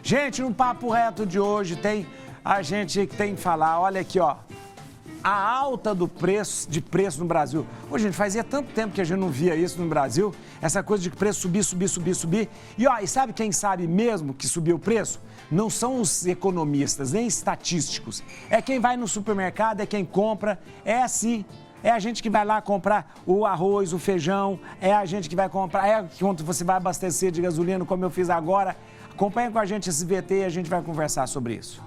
Gente, no Papo Reto de hoje a gente tem que falar, olha aqui, ó. A alta de preço no Brasil. Ô, gente, fazia tanto tempo que a gente não via isso no Brasil. Essa coisa de preço subir. E sabe quem sabe mesmo que subiu o preço? Não são os economistas, nem estatísticos. É quem vai no supermercado, é quem compra, é assim. É a gente que vai lá comprar o arroz, o feijão, é a gente que vai comprar, quando você vai abastecer de gasolina, como eu fiz agora. Acompanha com a gente esse VT e a gente vai conversar sobre isso.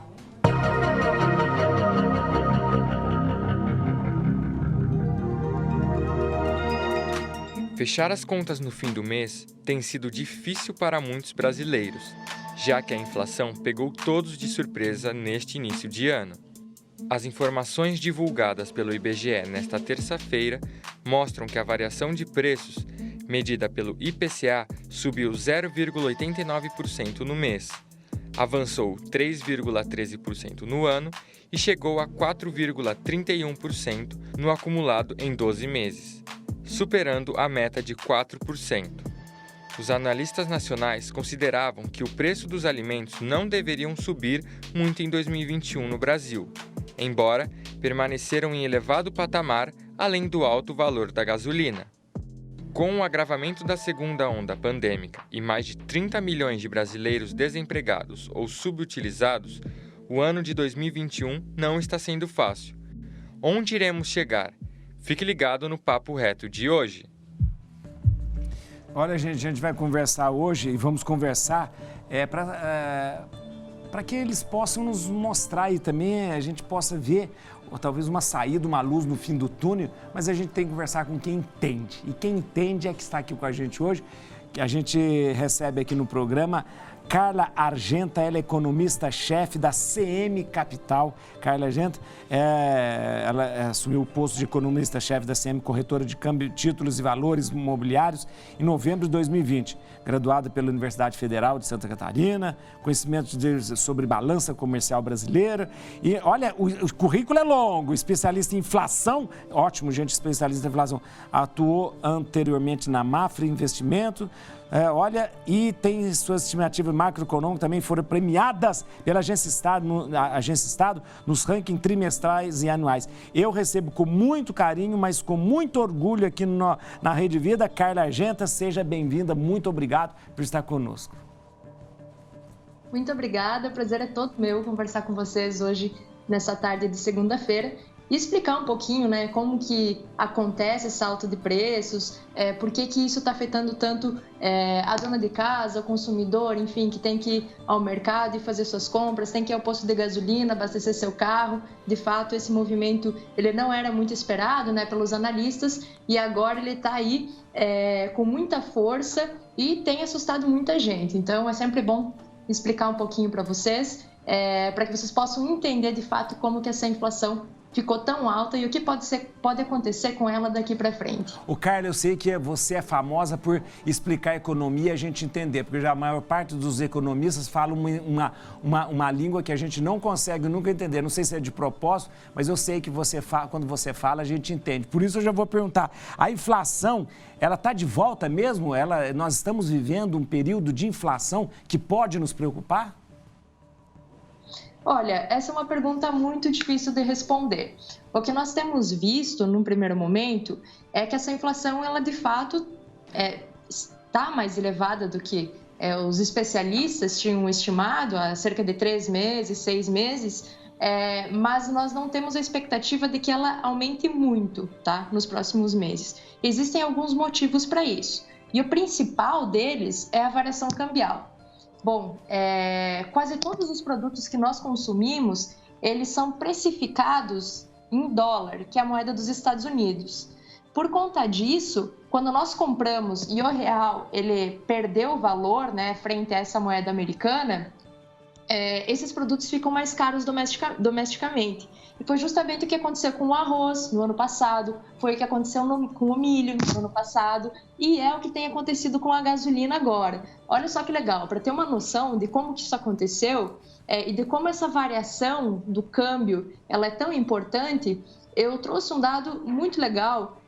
Fechar as contas no fim do mês tem sido difícil para muitos brasileiros, já que a inflação pegou todos de surpresa neste início de ano. As informações divulgadas pelo IBGE nesta terça-feira mostram que a variação de preços, medida pelo IPCA, subiu 0,89% no mês, avançou 3,13% no ano e chegou a 4,31% no acumulado em 12 meses, superando a meta de 4%. Os analistas nacionais consideravam que o preço dos alimentos não deveriam subir muito em 2021 no Brasil, embora permaneceram em elevado patamar além do alto valor da gasolina. Com o agravamento da segunda onda pandêmica e mais de 30 milhões de brasileiros desempregados ou subutilizados, o ano de 2021 não está sendo fácil. Onde iremos chegar? Fique ligado no Papo Reto de hoje. Olha, gente, a gente vai conversar hoje e vamos conversar para que eles possam nos mostrar e também a gente possa ver ou talvez uma saída, uma luz no fim do túnel, mas a gente tem que conversar com quem entende. E quem entende é que está aqui com a gente hoje, que a gente recebe aqui no programa Carla Argenta, ela é economista-chefe da CM Capital. Carla Argenta, ela assumiu o posto de economista-chefe da CM, corretora de câmbio, títulos e valores imobiliários, em novembro de 2020. Graduada pela Universidade Federal de Santa Catarina, conhecimentos sobre balança comercial brasileira. E olha, o currículo é longo, especialista em inflação, ótimo, gente, especialista em inflação. Atuou anteriormente na Mafra Investimento. E tem suas estimativas macroeconômicas também foram premiadas pela Agência Estado nos rankings trimestrais e anuais. Eu recebo com muito carinho, mas com muito orgulho aqui na Rede Vida, Carla Argenta, seja bem-vinda, muito obrigado por estar conosco. Muito obrigada, o prazer é todo meu conversar com vocês hoje, nessa tarde de segunda-feira. E explicar um pouquinho, né, como que acontece essa alta de preços, por que isso está afetando tanto a dona de casa, o consumidor, enfim, que tem que ir ao mercado e fazer suas compras, tem que ir ao posto de gasolina, abastecer seu carro. De fato, esse movimento ele não era muito esperado, né, pelos analistas e agora ele está aí com muita força e tem assustado muita gente. Então, é sempre bom explicar um pouquinho para vocês, para que vocês possam entender de fato como que essa inflação ficou tão alta e o que pode acontecer com ela daqui para frente. O Carla, eu sei que você é famosa por explicar a economia e a gente entender, porque já a maior parte dos economistas falam uma língua que a gente não consegue nunca entender. Não sei se é de propósito, mas eu sei que quando você fala, a gente entende. Por isso eu já vou perguntar, a inflação, ela está de volta mesmo? Nós estamos vivendo um período de inflação que pode nos preocupar? Olha, essa é uma pergunta muito difícil de responder. O que nós temos visto, num primeiro momento, é que essa inflação, ela de fato está mais elevada do que os especialistas tinham estimado há cerca de 3 meses, 6 meses, mas nós não temos a expectativa de que ela aumente muito, tá, nos próximos meses. Existem alguns motivos para isso, e o principal deles é a variação cambial. Bom, quase todos os produtos que nós consumimos, eles são precificados em dólar, que é a moeda dos Estados Unidos. Por conta disso, quando nós compramos e o real ele perdeu o valor, né, frente a essa moeda americana, esses produtos ficam mais caros domesticamente. E foi justamente o que aconteceu com o arroz no ano passado, foi o que aconteceu com o milho no ano passado e é o que tem acontecido com a gasolina agora. Olha só que legal, para ter uma noção de como que isso aconteceu e de como essa variação do câmbio ela é tão importante, eu trouxe um dado muito legal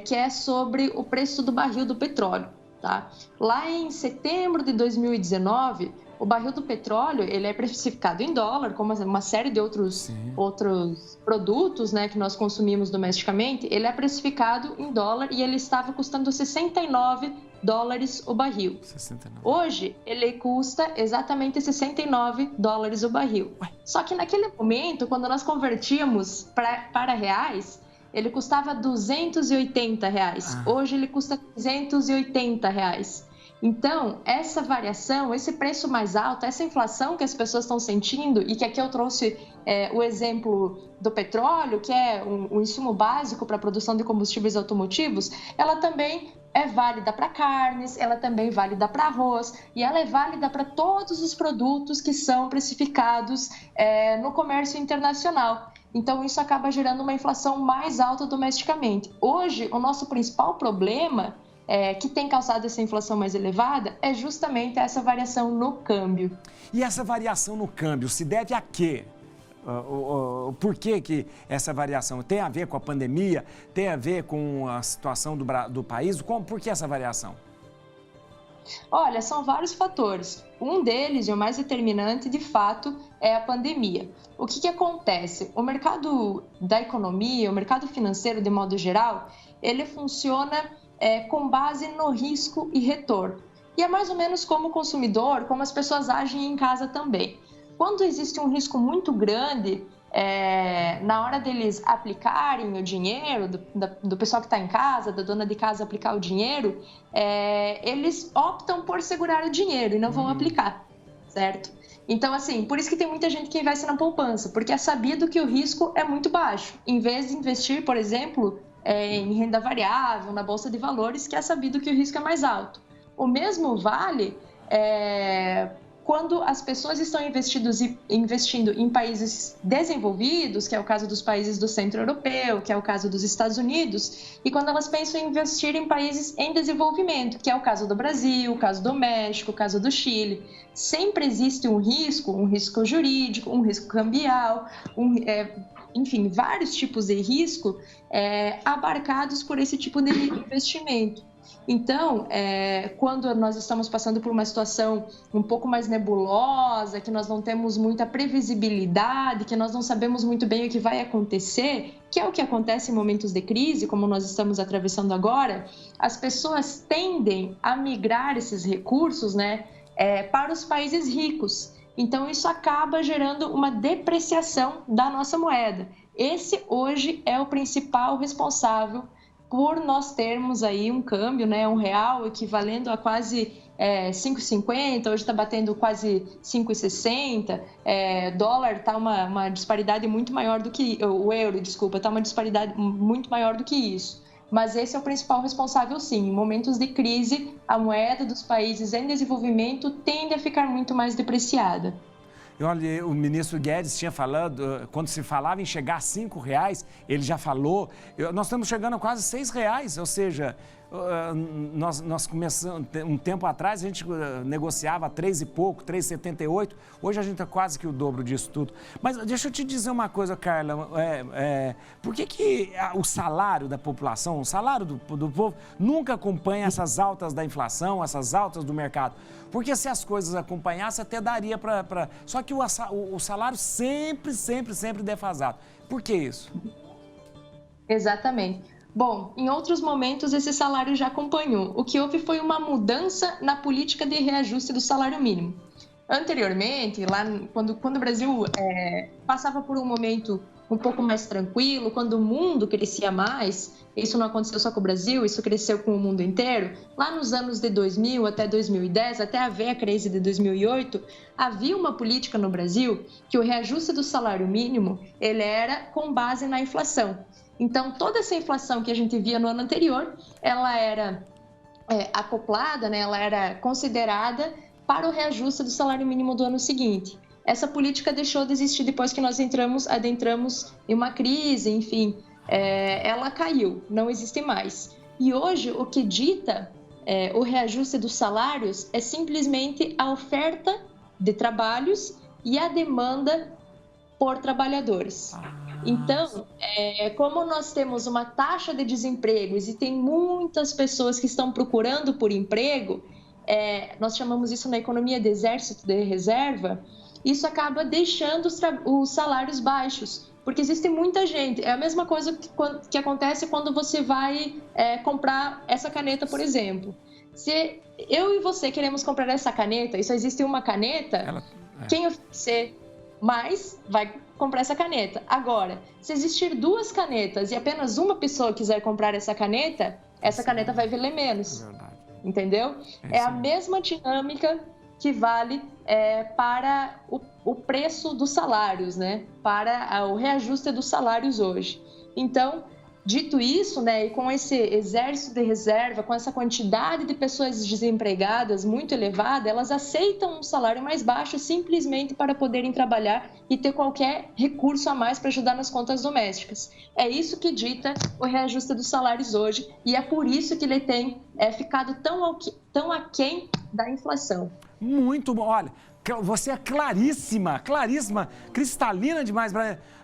que é sobre o preço do barril do petróleo. Tá? Lá em setembro de 2019, o barril do petróleo, ele é precificado em dólar, como uma série de outros produtos, né, que nós consumimos domesticamente, ele é precificado em dólar e ele estava custando $69 o barril. 69. Hoje, ele custa exatamente $69 o barril. Só que naquele momento, quando nós convertíamos para reais, ele custava R$280. Hoje ele custa R$380. Então, essa variação, esse preço mais alto, essa inflação que as pessoas estão sentindo, e que aqui eu trouxe o exemplo do petróleo, que é um insumo básico para a produção de combustíveis automotivos, ela também é válida para carnes, ela também é válida para arroz, e ela é válida para todos os produtos que são precificados no comércio internacional. Então, isso acaba gerando uma inflação mais alta domesticamente. Hoje, o nosso principal problema que tem causado essa inflação mais elevada é justamente essa variação no câmbio. E essa variação no câmbio se deve a quê? Por que essa variação? Tem a ver com a pandemia? Tem a ver com a situação do país? Por que essa variação? Olha, são vários fatores. Um deles, e o mais determinante, de fato, é a pandemia. O que acontece? O mercado da economia, o mercado financeiro, de modo geral, ele funciona com base no risco e retorno. E é mais ou menos como o consumidor, como as pessoas agem em casa também. Quando existe um risco muito grande, na hora deles aplicarem o dinheiro, do pessoal que está em casa, da dona de casa aplicar o dinheiro, eles optam por segurar o dinheiro e não vão aplicar, certo? Então, assim, por isso que tem muita gente que investe na poupança, porque é sabido que o risco é muito baixo. Em vez de investir, por exemplo, em renda variável, na bolsa de valores, que é sabido que o risco é mais alto. O mesmo vale quando as pessoas estão investindo em países desenvolvidos, que é o caso dos países do centro europeu, que é o caso dos Estados Unidos, e quando elas pensam em investir em países em desenvolvimento, que é o caso do Brasil, o caso do México, o caso do Chile. Sempre existe um risco jurídico, um risco cambial, enfim, vários tipos de risco abarcados por esse tipo de investimento. Então, quando nós estamos passando por uma situação um pouco mais nebulosa, que nós não temos muita previsibilidade, que nós não sabemos muito bem o que vai acontecer, que é o que acontece em momentos de crise, como nós estamos atravessando agora, as pessoas tendem a migrar esses recursos, né, para os países ricos. Então, isso acaba gerando uma depreciação da nossa moeda. Esse, hoje, é o principal responsável por nós termos aí um câmbio, né, um real equivalendo a quase 5,50, hoje está batendo quase 5,60, dólar está uma disparidade muito maior do que, o euro, desculpa, está uma disparidade muito maior do que isso. Mas esse é o principal responsável, sim. Em momentos de crise, a moeda dos países em desenvolvimento tende a ficar muito mais depreciada. Olha, o ministro Guedes tinha falado, quando se falava em chegar a R$5, ele já falou, nós estamos chegando a quase R$6, ou seja, nós começamos, um tempo atrás a gente negociava 3 e pouco, 3,78, hoje a gente é quase que o dobro disso tudo. Mas deixa eu te dizer uma coisa, Carla, por que o salário da população, o salário do povo nunca acompanha essas altas da inflação, essas altas do mercado? Porque se as coisas acompanhassem, até daria para... Só que o salário sempre defasado. Por que isso? Exatamente. Bom, em outros momentos esse salário já acompanhou. O que houve foi uma mudança na política de reajuste do salário mínimo. Anteriormente, lá quando o Brasil passava por um momento um pouco mais tranquilo, quando o mundo crescia mais, isso não aconteceu só com o Brasil, isso cresceu com o mundo inteiro, lá nos anos de 2000 até 2010, até haver a crise de 2008, havia uma política no Brasil que o reajuste do salário mínimo ele era com base na inflação. Então, toda essa inflação que a gente via no ano anterior, ela era acoplada, né? Ela era considerada para o reajuste do salário mínimo do ano seguinte. Essa política deixou de existir depois que nós adentramos em uma crise, enfim, ela caiu, não existe mais. E hoje, o que dita o reajuste dos salários é simplesmente a oferta de trabalhos e a demanda por trabalhadores. Então, como nós temos uma taxa de desemprego e tem muitas pessoas que estão procurando por emprego, nós chamamos isso na economia de exército de reserva, isso acaba deixando os salários baixos, porque existe muita gente. É a mesma coisa que acontece quando você vai comprar essa caneta, por exemplo. Se eu e você queremos comprar essa caneta e só existe uma caneta, quem oferecer mais vai comprar essa caneta. Agora, se existir 2 canetas e apenas uma pessoa quiser comprar essa caneta vai valer menos. Entendeu? É a mesma dinâmica que vale para o preço dos salários, né? Para o reajuste dos salários hoje. Então, dito isso, né, e com esse exército de reserva, com essa quantidade de pessoas desempregadas muito elevada, elas aceitam um salário mais baixo simplesmente para poderem trabalhar e ter qualquer recurso a mais para ajudar nas contas domésticas. É isso que dita o reajuste dos salários hoje e é por isso que ele tem ficado tão aquém da inflação. Muito bom. Olha, você é claríssima, cristalina demais.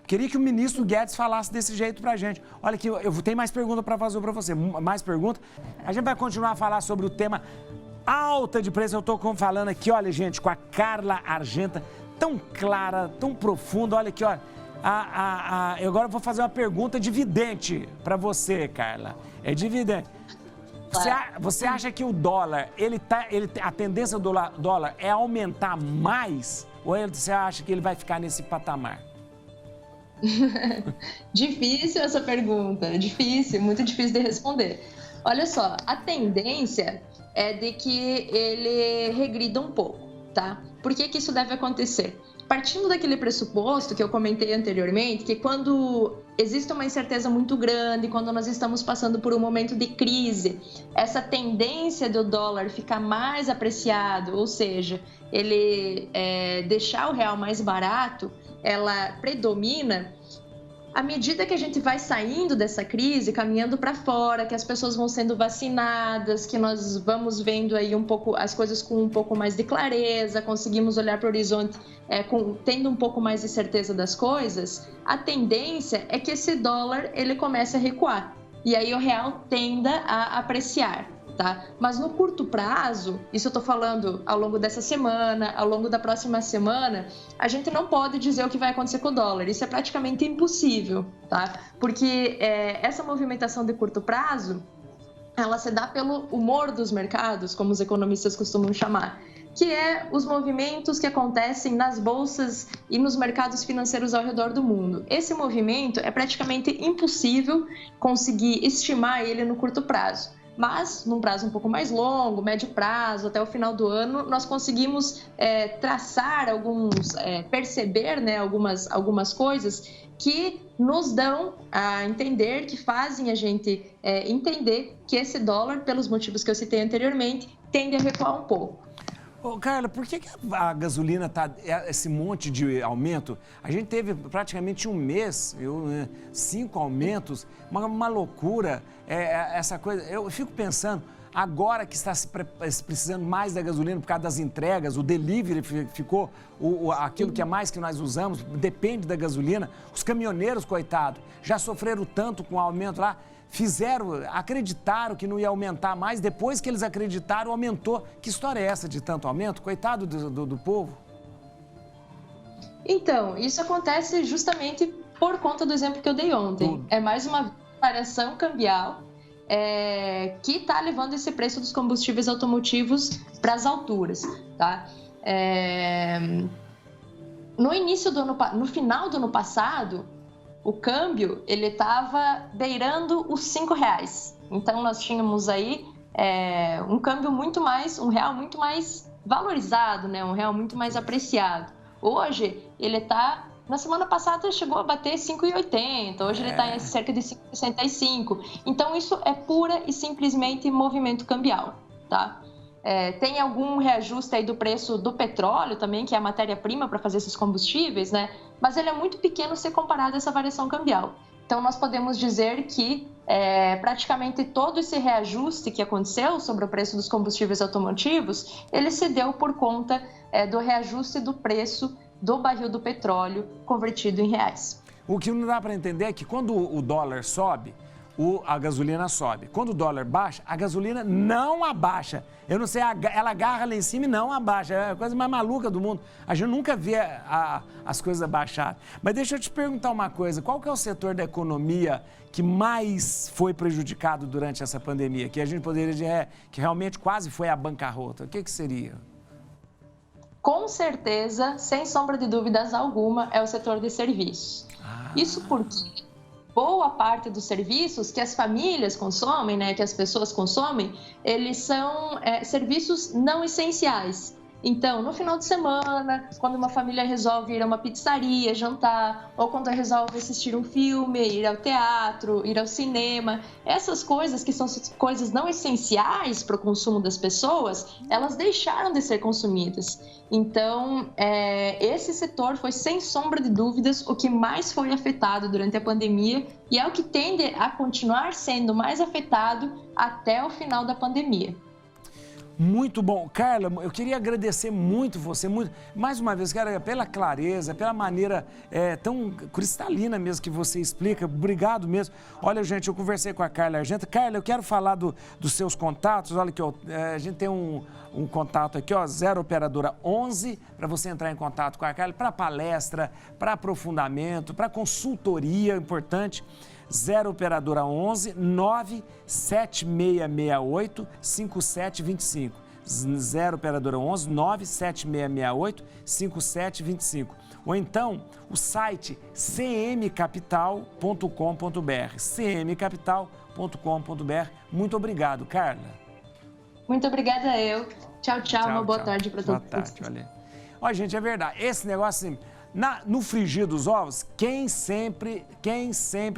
Queria que o ministro Guedes falasse desse jeito pra gente. Olha aqui, eu tenho mais pergunta para fazer para você. Mais pergunta. A gente vai continuar a falar sobre o tema alta de preço. Eu estou falando aqui, olha, gente, com a Carla Argenta, tão clara, tão profunda. Olha aqui, olha. Eu agora vou fazer uma pergunta de vidente para você, Carla. É de vidente. Você acha que o dólar, a tendência do dólar é aumentar mais? Ou você acha que ele vai ficar nesse patamar? Difícil essa pergunta, muito difícil de responder. Olha só, a tendência é de que ele regrida um pouco, tá? Por que isso deve acontecer? Partindo daquele pressuposto que eu comentei anteriormente, que quando existe uma incerteza muito grande, quando nós estamos passando por um momento de crise, essa tendência do dólar ficar mais apreciado, ou seja, ele deixar o real mais barato, ela predomina. À medida que a gente vai saindo dessa crise, caminhando para fora, que as pessoas vão sendo vacinadas, que nós vamos vendo aí um pouco as coisas com um pouco mais de clareza, conseguimos olhar para o horizonte tendo um pouco mais de certeza das coisas, a tendência é que esse dólar ele comece a recuar e aí o real tenda a apreciar. Tá? Mas no curto prazo, isso eu estou falando ao longo dessa semana, ao longo da próxima semana, a gente não pode dizer o que vai acontecer com o dólar. Isso é praticamente impossível, tá? Porque essa movimentação de curto prazo, ela se dá pelo humor dos mercados, como os economistas costumam chamar, que é os movimentos que acontecem nas bolsas e nos mercados financeiros ao redor do mundo. Esse movimento é praticamente impossível conseguir estimar ele no curto prazo. Mas, num prazo um pouco mais longo, médio prazo, até o final do ano, nós conseguimos traçar perceber, né, algumas coisas que nos dão a entender, que fazem a gente entender que esse dólar, pelos motivos que eu citei anteriormente, tende a recuar um pouco. Ô, Carla, por que a gasolina está esse monte de aumento? A gente teve praticamente um mês, 5 aumentos, uma loucura, essa coisa. Eu fico pensando, agora que está se precisando mais da gasolina por causa das entregas, o delivery ficou, aquilo que é mais que nós usamos, depende da gasolina. Os caminhoneiros, coitados, já sofreram tanto com o aumento lá. Acreditaram que não ia aumentar mais, depois que eles acreditaram, aumentou. Que história é essa de tanto aumento? Coitado do povo. Então, isso acontece justamente por conta do exemplo que eu dei ontem. É mais uma variação cambial que está levando esse preço dos combustíveis automotivos para as alturas, tá? No final do ano passado, o câmbio, ele estava beirando os R$5. Então, nós tínhamos aí um câmbio um real muito mais valorizado, né? Um real muito mais apreciado. Hoje, ele está... Na semana passada, chegou a bater 5,80. Hoje, ele está em cerca de 5,65. Então, isso é pura e simplesmente movimento cambial, tá? Tem algum reajuste aí do preço do petróleo também, que é a matéria-prima para fazer esses combustíveis, né? Mas ele é muito pequeno se comparado a essa variação cambial. Então, nós podemos dizer que praticamente todo esse reajuste que aconteceu sobre o preço dos combustíveis automotivos, ele se deu por conta do reajuste do preço do barril do petróleo convertido em reais. O que não dá para entender é que quando o dólar sobe, a gasolina sobe. Quando o dólar baixa, a gasolina não abaixa. Eu não sei, ela agarra lá em cima e não abaixa. É a coisa mais maluca do mundo. A gente nunca vê as coisas abaixarem. Mas deixa eu te perguntar uma coisa. Qual que é o setor da economia que mais foi prejudicado durante essa pandemia? Que a gente poderia dizer que realmente quase foi à bancarrota. O que seria? Com certeza, sem sombra de dúvidas alguma, é o setor de serviços. Isso porque boa parte dos serviços que as famílias consomem, né, que as pessoas consomem, eles são serviços não essenciais. Então, no final de semana, quando uma família resolve ir a uma pizzaria, jantar, ou quando resolve assistir um filme, ir ao teatro, ir ao cinema, essas coisas que são coisas não essenciais para o consumo das pessoas, elas deixaram de ser consumidas. Então, esse setor foi, sem sombra de dúvidas, o que mais foi afetado durante a pandemia e é o que tende a continuar sendo mais afetado até o final da pandemia. Muito bom. Carla, eu queria agradecer muito você, mais uma vez, cara, pela clareza, pela maneira tão cristalina mesmo que você explica. Obrigado mesmo. Olha, gente, eu conversei com a Carla Argenta. Carla, eu quero falar dos seus contatos. Olha aqui, a gente tem um contato aqui, ó, 0 operadora 11, para você entrar em contato com a Carla, para palestra, para aprofundamento, para consultoria, importante. 0 operadora 11 97668 5725. 0 operadora 11 97668 5725. Ou então o site cmcapital.com.br. cmcapital.com.br. Muito obrigado, Carla. Muito obrigada eu. Tchau, tchau. Uma boa tarde para todos. Boa tarde, olha. Olha, gente, é verdade. Esse negócio assim, no frigir dos ovos, quem sempre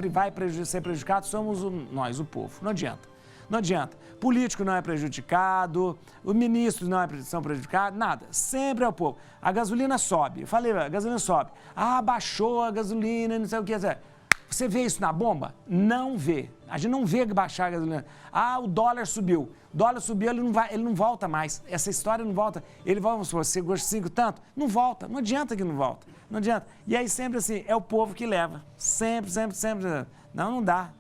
vai ser prejudicado somos nós, o povo. Não adianta. Não adianta. Político não é prejudicado, os ministros não são prejudicados, nada. Sempre é o povo. A gasolina sobe. Eu falei, a gasolina sobe. Ah, baixou a gasolina, não sei o que. Você vê isso na bomba? Não vê. A gente não vê baixar a gasolina. Ah, o dólar subiu. O dólar subiu, ele não volta mais. Essa história não volta. Ele vai, vamos supor, você gosta de 5 tanto? Não volta. Não adianta que não volta. Não adianta. E aí sempre assim, é o povo que leva. Sempre. Não dá.